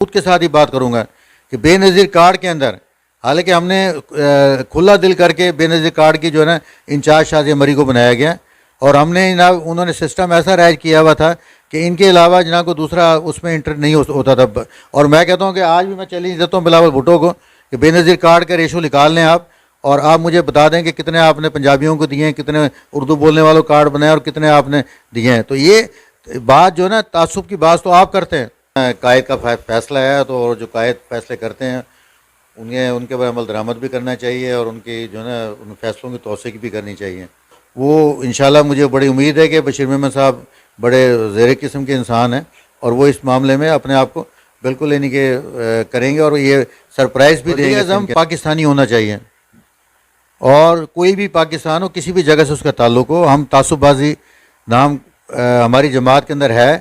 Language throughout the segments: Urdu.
خود کے ساتھ ہی بات کروں گا کہ بے نظیر کارڈ کے اندر، حالانکہ ہم نے کھلا دل کر کے بے نظیر کارڈ کی جو ہے نا انچارج شازیہ مری کو بنایا گیا، اور ہم نے جناب انہوں نے سسٹم ایسا رائج کیا ہوا تھا کہ ان کے علاوہ جناب کو دوسرا اس میں انٹر نہیں ہوتا تھا. اور میں کہتا ہوں کہ آج بھی میں چیلنج دیتا ہوں بلاول بھٹو کو کہ بے نظیر کارڈ کا ریشو نکال لیں آپ، اور آپ مجھے بتا دیں کہ کتنے آپ نے پنجابیوں کو دیے ہیں، کتنے اردو بولنے والوں کارڈ بنائے اور کتنے آپ نے دیے ہیں. تو یہ بات جو ہے نا تعصب کی بات تو آپ کرتے ہیں. قائد کا فیصلہ ہے تو جو قائد فیصلے کرتے ہیں ان کے اوپر عمل درآمد بھی کرنا چاہیے، اور ان کی جو ہے نا ان فیصلوں کی توثیق بھی کرنی چاہیے. وہ انشاءاللہ مجھے بڑی امید ہے کہ بشیر محمد صاحب بڑے زیر قسم کے انسان ہیں، اور وہ اس معاملے میں اپنے آپ کو بالکل یعنی کہ کریں گے، اور یہ سرپرائز بھی دیں گے. اعظم پاکستانی ہونا چاہیے، اور کوئی بھی پاکستان ہو، کسی بھی جگہ سے اس کا تعلق ہو. ہم تعصب بازی نام ہماری جماعت کے اندر ہے،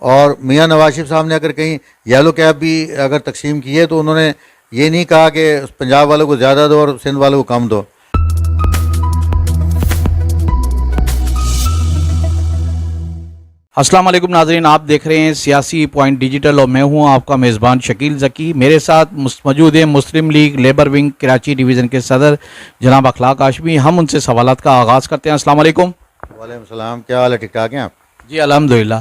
اور میاں نواز شریف صاحب نے اگر کہیں یلو کیب بھی اگر تقسیم کی ہے تو انہوں نے یہ نہیں کہا کہ پنجاب والوں کو زیادہ دو اور سندھ والوں کو کم دو. السلام علیکم ناظرین، آپ دیکھ رہے ہیں سیاسی پوائنٹ ڈیجیٹل، اور میں ہوں آپ کا میزبان شکیل ذکی. میرے ساتھ موجود ہیں Muslim League labour wing Karachi division کے صدر جناب اخلاق ہاشمی. ہم ان سے سوالات کا آغاز کرتے ہیں. السلام علیکم. وعلیکم السلام، کیا حال ہے؟ ٹھیک ٹھاک ہیں آپ؟ جی الحمدللہ.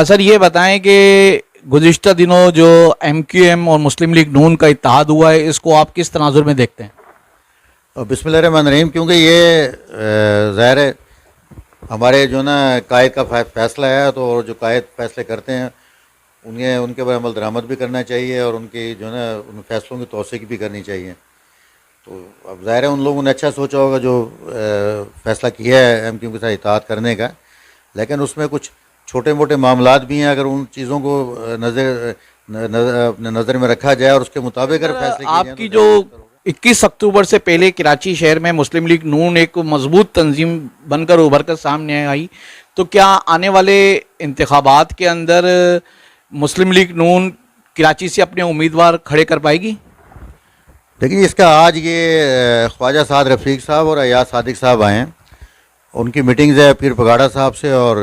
سر یہ بتائیں کہ گزشتہ دنوں جو ایم کیو ایم اور مسلم لیگ نون کا اتحاد ہوا ہے، اس کو آپ کس تناظر میں دیکھتے ہیں؟ بسم اللہ الرحمن الرحیم. کیونکہ یہ ظاہر ہے ہمارے جو نا قائد کا فیصلہ ہے، تو جو قائد فیصلے کرتے ہیں ان کے اوپر عمل درآمد بھی کرنا چاہیے، اور ان کی جو نا ان فیصلوں کی توثیق بھی کرنی چاہیے. تو اب ظاہر ہے ان لوگوں نے اچھا سوچا ہوگا جو فیصلہ کیا ہے ایم کیو کے ساتھ اتحاد کرنے کا، لیکن اس میں کچھ چھوٹے موٹے معاملات بھی ہیں. اگر ان چیزوں کو اپنے نظر میں رکھا جائے اور اس کے مطابق اگر فیصلے کیے جائیں، آپ کی جو 21 اکتوبر سے پہلے کراچی شہر میں مسلم لیگ نون ایک مضبوط تنظیم بن کر ابھر کر سامنے آئی، تو کیا آنے والے انتخابات کے اندر مسلم لیگ نون کراچی سے اپنے امیدوار کھڑے کر پائے گی؟ دیکھیے، اس کا آج یہ خواجہ سعد رفیق صاحب اور ایاز صادق صاحب آئے ہیں، ان کی میٹنگز ہے پیر پگاڑا صاحب سے اور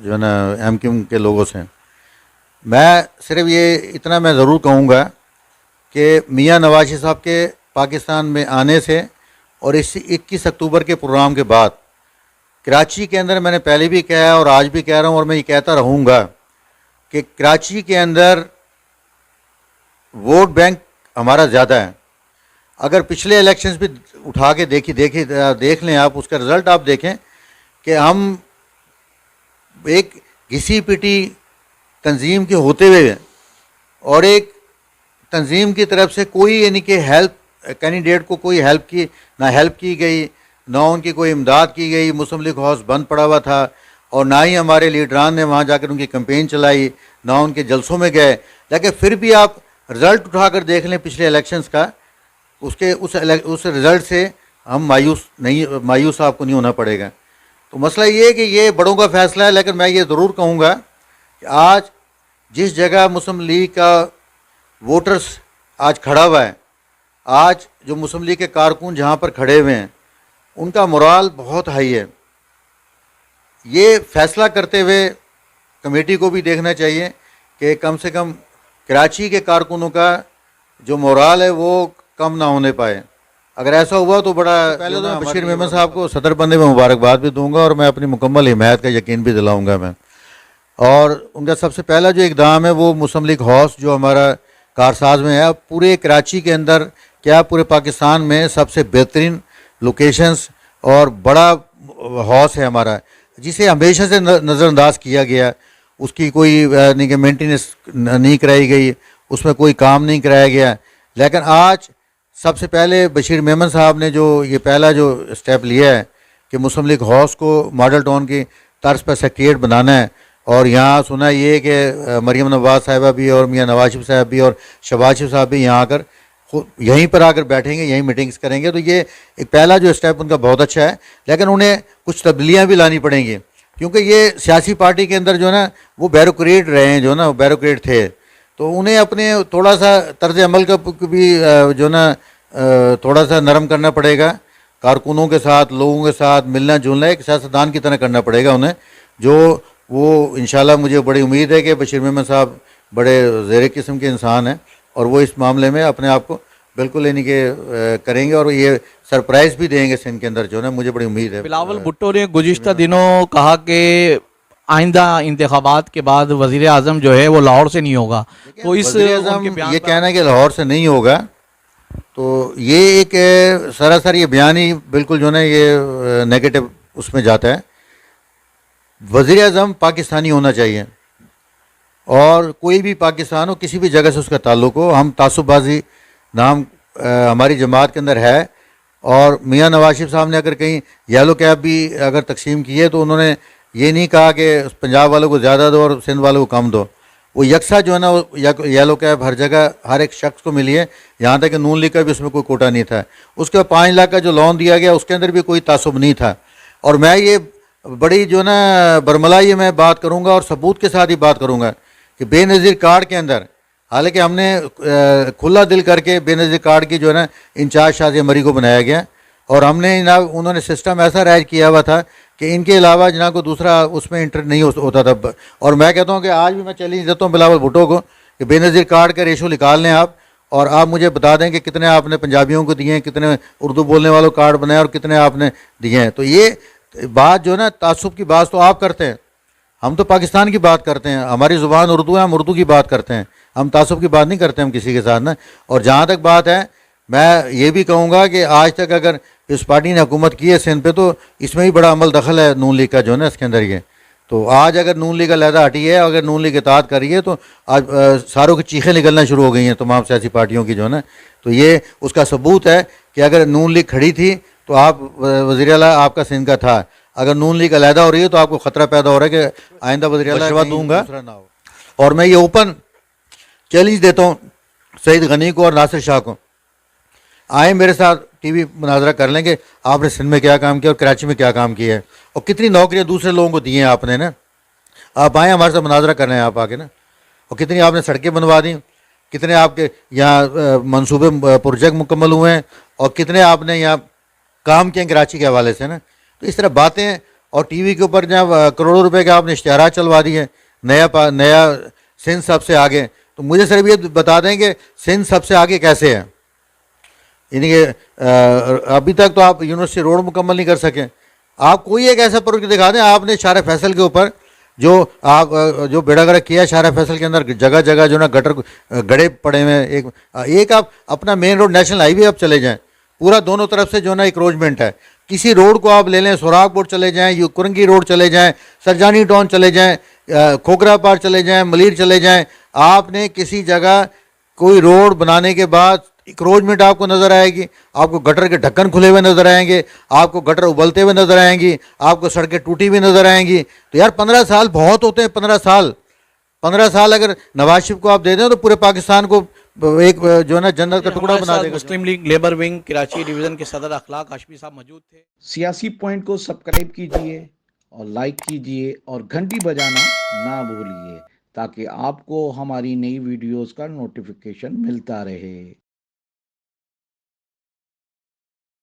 جو ہے نا ایم کیو کے لوگوں سے. میں صرف یہ اتنا میں ضرور کہوں گا کہ میاں نواز شریف صاحب کے پاکستان میں آنے سے اور اس 21 اکتوبر کے پروگرام کے بعد کراچی کے اندر، میں نے پہلے بھی کہا ہے اور آج بھی کہہ رہا ہوں اور میں یہ کہتا رہوں گا کہ کراچی کے اندر ووٹ بینک ہمارا زیادہ ہے. اگر پچھلے الیکشنز بھی اٹھا کے دیکھ لیں آپ، اس کا رزلٹ آپ دیکھیں کہ ہم ایک گھسی پٹی تنظیم کے ہوتے ہوئے اور ایک تنظیم کی طرف سے کوئی یعنی کہ ہیلپ کینڈیڈیٹ کو کوئی ہیلپ کی گئی، نہ ان کی کوئی امداد کی گئی. مسلم لیگ ہاؤس بند پڑا ہوا تھا، اور نہ ہی ہمارے لیڈران نے وہاں جا کر ان کی کمپین چلائی، نہ ان کے جلسوں میں گئے. لیکن پھر بھی آپ رزلٹ اٹھا کر دیکھ لیں پچھلے الیکشنز کا، اس رزلٹ سے ہم مایوس آپ کو نہیں ہونا پڑے گا. تو مسئلہ یہ ہے کہ یہ بڑوں کا فیصلہ ہے، لیکن میں یہ ضرور کہوں گا کہ آج جس جگہ مسلم لیگ کا ووٹرز آج کھڑا ہوا ہے، آج جو مسلم لیگ کے کارکن جہاں پر کھڑے ہوئے ہیں، ان کا مورال بہت ہائی ہے. یہ فیصلہ کرتے ہوئے کمیٹی کو بھی دیکھنا چاہیے کہ کم سے کم کراچی کے کارکنوں کا جو مورال ہے وہ کم نہ ہونے پائے. اگر ایسا ہوا تو بڑا پہلے تو میں بشیر محمد صاحب کو صدر بننے میں مبارکباد بھی دوں گا، اور میں اپنی مکمل حمایت کا یقین بھی دلاؤں گا میں. اور ان کا سب سے پہلا جو اقدام ہے وہ مسلم لیگ ہاؤس جو ہمارا کارساز میں ہے، پورے کراچی کے اندر کیا پورے پاکستان میں سب سے بہترین لوکیشنز اور بڑا ہاؤس ہے ہمارا، جسے ہمیشہ سے نظر انداز کیا گیا. اس کی کوئی مینٹیننس نہیں کرائی گئی، اس میں کوئی کام نہیں کرایا گیا. لیکن آج سب سے پہلے بشیر محمد صاحب نے جو یہ پہلا جو اسٹیپ لیا ہے کہ مسلم لیگ ہاؤس کو ماڈل ٹاؤن کی طرز پر سیکریٹریٹ بنانا ہے، اور یہاں سنا یہ کہ مریم نواز صاحبہ بھی اور میاں نواز شریف صاحب بھی اور شہباز شریف صاحب بھی یہاں آ کر یہیں پر آ کر بیٹھیں گے، یہیں میٹنگز کریں گے. تو یہ ایک پہلا جو اسٹیپ ان کا بہت اچھا ہے، لیکن انہیں کچھ تبدیلیاں بھی لانی پڑیں گی، کیونکہ یہ سیاسی پارٹی کے اندر جو ہے نا وہ بیوروکریٹ رہے ہیں، جو نا وہ بیوروکریٹ تھے. تو انہیں اپنے تھوڑا سا طرز عمل کا بھی جو نا تھوڑا سا نرم کرنا پڑے گا، کارکنوں کے ساتھ، لوگوں کے ساتھ ملنا جلنا ایک سیاستدان کی طرح کرنا پڑے گا انہیں. جو وہ انشاءاللہ مجھے بڑی امید ہے کہ بشیر محمد صاحب بڑے زیر قسم کے انسان ہیں اور وہ اس معاملے میں اپنے آپ کو بالکل یعنی کہ کریں گے اور یہ سرپرائز بھی دیں گے سندھ کے اندر جو ہے مجھے بڑی امید ہے. بلاول بھٹو نے گزشتہ دنوں کہا کہ آئندہ انتخابات کے بعد وزیر اعظم جو ہے وہ لاہور سے نہیں ہوگا. تو اس وزیر اعظم یہ کہنا ہے کہ لاہور سے نہیں ہوگا تو یہ ایک سراسر یہ بیان ہی بالکل جو ہے یہ نیگیٹو اس میں جاتا ہے. وزیر اعظم پاکستانی ہونا چاہیے اور کوئی بھی پاکستان ہو کسی بھی جگہ سے اس کا تعلق ہو. ہم تعصب بازی نام ہماری جماعت کے اندر ہے اور میاں نواز شریف صاحب نے اگر کہیں یلو کیب بھی اگر تقسیم کی ہے تو انہوں نے یہ نہیں کہا کہ پنجاب والوں کو زیادہ دو اور سندھ والوں کو کم دو. وہ یکساں جو ہے نا یلو کیب ہر جگہ ہر ایک شخص کو ملی ہے. یہاں تک کہ نون لیگ کا بھی اس میں کوئی کوٹا نہیں تھا. اس کے 5 لاکھ کا جو لون دیا گیا اس کے اندر بھی کوئی تعصب نہیں تھا. اور میں یہ بڑی جو ہے نا برملا یہ میں بات کروں گا اور ثبوت کے ساتھ ہی بات کروں گا کہ بے نظیر کارڈ کے اندر حالانکہ ہم نے کھلا دل کر کے بے نظیر کارڈ کی جو ہے نا انچارج شازیہ مری کو بنایا گیا اور ہم نے جناب انہوں نے سسٹم ایسا رائج کیا ہوا تھا کہ ان کے علاوہ جناب کو دوسرا اس میں انٹر نہیں ہوتا تھا. اور میں کہتا ہوں کہ آج بھی میں چیلنج دیتا ہوں بلاول بھٹو کو کہ بے نظیر کارڈ کا ریشو نکال لیں آپ اور آپ مجھے بتا دیں کہ کتنے آپ نے پنجابیوں کو دیے ہیں, کتنے اردو بولنے والوں کارڈ بنائے اور کتنے آپ نے دیے ہیں. تو یہ بات جو ہے نا تعصب کی بات تو آپ کرتے ہیں, ہم تو پاکستان کی بات کرتے ہیں, ہماری زبان اردو ہے, ہم اردو کی بات کرتے ہیں, ہم تعصب کی بات نہیں کرتے ہم کسی کے ساتھ نا. اور جہاں تک بات ہے میں یہ بھی کہوں گا کہ آج تک اگر اس پارٹی نے حکومت کی ہے سندھ پہ تو اس میں بھی بڑا عمل دخل ہے نون لیگ کا جو ہے نا اس کے اندر یہ. تو آج اگر نون لیگ علیحدہ ہٹی ہے اگر نون لیگ اطاعت کر رہی ہے تو آج ساروں کی چیخیں نکلنا شروع ہو گئی ہیں تمام سیاسی پارٹیوں کی جو ہے نا. تو یہ اس کا ثبوت ہے کہ اگر نون لیگ کھڑی تھی تو آپ وزیر اعلیٰ آپ کا سندھ کا تھا. اگر نون لیگ علیحدہ ہو رہی ہے تو آپ کو خطرہ پیدا ہو رہا ہے کہ آئندہ وزیر اعلیٰ دوں گا. اور میں یہ اوپن چیلنج دیتا ہوں سعید غنی کو اور ناصر شاہ کو, آئیں میرے ساتھ ٹی وی مناظرہ کر لیں گے آپ نے سندھ میں کیا کام کیا اور کراچی میں کیا کام کیا ہے اور کتنی نوکریاں دوسرے لوگوں کو دی ہیں آپ نے نا. آپ آئیں ہمارے ساتھ مناظرہ کر رہے ہیں آپ آگے نا. اور کتنی آپ نے سڑکیں بنوا دیں, کتنے آپ کے یہاں منصوبے پروجیکٹ مکمل ہوئے ہیں اور کتنے آپ نے یہاں کام کیے ہیں کراچی کے حوالے سے نا. تو اس طرح باتیں اور ٹی وی کے اوپر جہاں کروڑوں روپے کے آپ نے اشتہارات چلوا دیے نیا سندھ سب سے آگے. تو مجھے صرف یہ بتا دیں کہ سندھ سب سے آگے کیسے ہے. یعنی کہ ابھی تک تو آپ یونیورسٹی روڈ مکمل نہیں کر سکے. آپ کوئی ایک ایسا پروجیکٹ دکھا دیں. آپ نے شارع فیصل کے اوپر جو آپ جو بیڑا گرک کیا شارع فیصل کے اندر جگہ جگہ جو نا گٹر گڑے پڑے ہوئے ہیں. ایک آپ اپنا مین روڈ نیشنل ہائی وے آپ چلے جائیں, پورا دونوں طرف سے جو نا انکروچمنٹ ہے. کسی روڈ کو آپ لے لیں, سوراخ پور چلے جائیں, کرنگی روڈ چلے جائیں, سرجانی ٹاؤن چلے جائیں, کھوکھرا پار چلے جائیں, ملیر چلے جائیں, آپ نے کسی جگہ کوئی روڈ بنانے کے بعد انکروچمنٹ آپ کو نظر آئے گی, آپ کو گٹر کے ڈھکن کھلے ہوئے نظر آئیں گے, آپ کو گٹر ابلتے ہوئے نظر آئیں گی, آپ کو سڑکیں ٹوٹی ہوئی نظر آئیں گی. تو یار 15 سال بہت ہوتے ہیں. 15 سال اگر نواز شریف کو آپ دے دیں تو پورے پاکستان کو ایک جو ہے نا جنت کا ٹکڑا بنا دے گا. Muslim League labour wing Karachi division کے صدر اخلاق ہاشمی صاحب موجود تھے. سیاسی پوائنٹ کو سبسکرائب کیجئے اور لائک کیجئے اور گھنٹی بجانا نہ بھولیے تاکہ آپ کو ہماری نئی ویڈیوز کا نوٹیفیکیشن ملتا رہے.